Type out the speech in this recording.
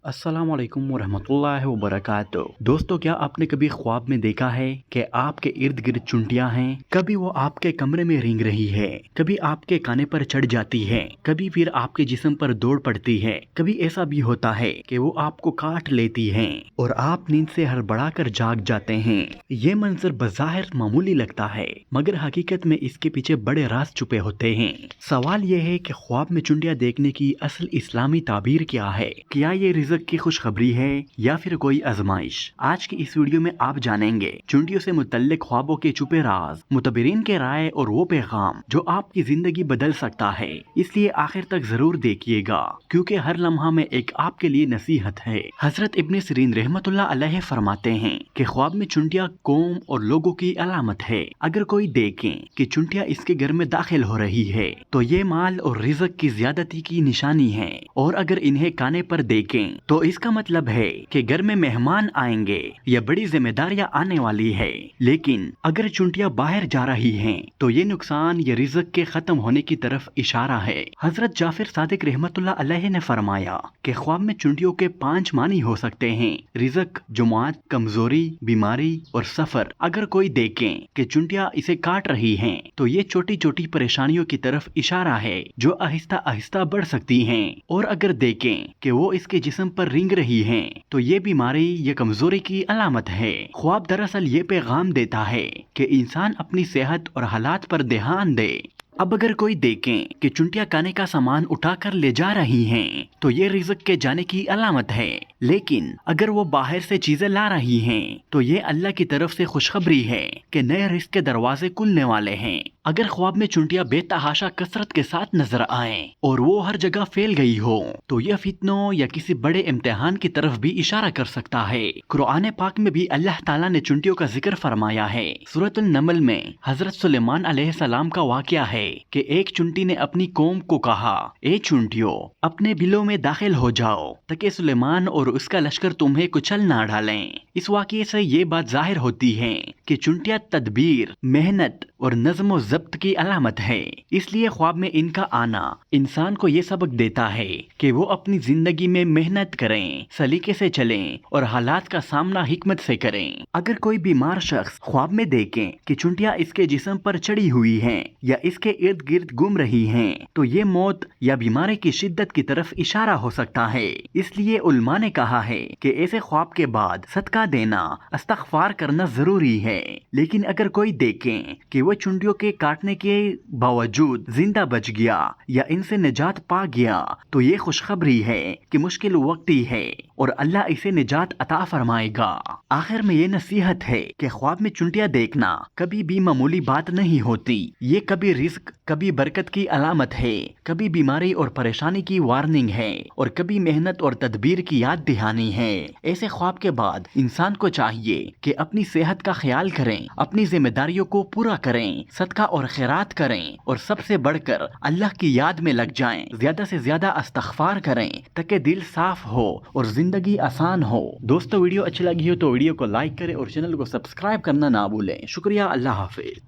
अस्सलाम वालेकुम वरहमतुल्लाहि वबरकातुह। दोस्तों, क्या आपने कभी ख्वाब में देखा है कि आपके इर्द गिर्द चुंटियां हैं? कभी वो आपके कमरे में रेंग रही है, कभी आपके काने पर चढ़ जाती है, कभी फिर आपके जिस्म पर दौड़ पड़ती है। कभी ऐसा भी होता है कि वो आपको काट लेती हैं और आप नींद से हड़बड़ा कर जाग जाते हैं। ये मंजर बज़ाहिर मामूली लगता है, मगर हकीकत में इसके पीछे बड़े राज छुपे होते हैं। सवाल ये है कि ख्वाब में चुंटियां देखने की असल इस्लामी ताबीर क्या है? क्या ये रिज़्क की खुशखबरी है या फिर कोई आजमाइश? आज की इस वीडियो में आप जानेंगे चुंटियों से मुतल्लिक ख्वाबों के छुपे राज, मुतबरीन के राय और वो पैगाम जो आपकी जिंदगी बदल सकता है। इसलिए आखिर तक जरूर देखिएगा, क्योंकि हर लम्हा में एक आपके लिए नसीहत है। हजरत इब्न सिरीन रहमतुल्लाह अलैह फरमाते हैं कि ख्वाब में चुंटियां कौम और लोगों की अलामत है। अगर कोई देखे कि चुंटियां इसके घर में दाखिल हो रही है तो ये माल और रिज़्क की ज्यादती की निशानी है, और अगर इन्हें काने पर देखें तो इसका मतलब है कि घर में मेहमान आएंगे या बड़ी जिम्मेदारियां आने वाली है। लेकिन अगर चुंटियां बाहर जा रही हैं तो ये नुकसान या रिज़्क के खत्म होने की तरफ इशारा है। हजरत जाफिर सादिक रहमतुल्लाह अलैह ने फरमाया कि ख्वाब में चुंटियों के 5 मानी हो सकते हैं: रिज़्क, जुमात, कमजोरी, बीमारी और सफर। अगर कोई देखे कि चुंटियां इसे काट रही हैं तो ये छोटी छोटी परेशानियों की तरफ इशारा है जो आहिस्ता आहिस्ता बढ़ सकती हैं। और अगर देखें कि वो इसके जिस्म पर रेंग रही हैं तो ये बीमारी या कमजोरी की अलामत है। ख्वाब दरअसल ये पैगाम देता है कि इंसान अपनी सेहत और हालात पर ध्यान दे। अब अगर कोई देखें कि चुंटियां खाने का सामान उठाकर ले जा रही हैं तो ये रिज़्क के जाने की अलामत है। लेकिन अगर वो बाहर से चीजें ला रही हैं तो ये अल्लाह की तरफ से खुशखबरी है कि नए रिज़्क के दरवाजे खुलने वाले हैं। अगर ख्वाब में चुंटियां बेतहाशा कसरत के साथ नजर आएं और वो हर जगह फैल गई हो तो यह फितनों या किसी बड़े इम्तिहान की तरफ भी इशारा कर सकता है। कुरान पाक में भी अल्लाह ताला ने चुंटियों का जिक्र फरमाया है। सूरतुल नमल में हजरत सुलेमान अलैहिस्सलाम का वाकया है कि एक चुंटी ने अपनी कौम को कहा, ए चुंटियों, अपने बिलों में दाखिल हो जाओ ताकि सुलेमान और उसका लश्कर तुम्हें कुचल ना डालें। इस वाकये से ये बात जाहिर होती है कि चुंटियां तदबीर, मेहनत और नज़्म ज़ब्त की अलामत है। इसलिए ख्वाब में इनका आना इंसान को ये सबक देता है कि वो अपनी जिंदगी में मेहनत करें, सलीके से चलें और हालात का सामना हिकमत से करें। अगर कोई बीमार शख्स ख्वाब में देखे कि चुंटियां इसके जिस्म पर चढ़ी हुई हैं या इसके इर्द गिर्द घूम रही हैं तो ये मौत या बीमारी की शिद्दत की तरफ इशारा हो सकता है। इसलिए उलमा ने कहा है कि ऐसे ख्वाब के बाद सदका देना, इस्तग़फ़ार करना जरूरी है। लेकिन अगर कोई देखे कि वो चुंटियों के काटने के बावजूद जिंदा बच गया या इनसे निजात पा गया तो ये खुशखबरी है कि मुश्किल वक्ती है और अल्लाह इसे निजात अता फरमाएगा। आखिर में ये नसीहत है कि ख्वाब में चुंटियां देखना कभी भी मामूली बात नहीं होती। ये कभी रिज़्क, कभी बरकत की अलामत है, कभी बीमारी और परेशानी की वार्निंग है और कभी मेहनत और तदबीर की याद दहानी है। ऐसे ख्वाब के बाद इंसान को चाहिए कि अपनी सेहत का ख्याल करें, अपनी जिम्मेदारियों को पूरा करें, सदका और खैरात करें और सबसे बढ़कर अल्लाह की याद में लग जाएं। ज्यादा से ज्यादा इस्तग़फ़ार करें ताकि दिल साफ हो और जिंदगी आसान हो। दोस्तों, वीडियो अच्छी लगी हो तो वीडियो को लाइक करें और चैनल को सब्सक्राइब करना ना भूलें। शुक्रिया। अल्लाह हाफिज।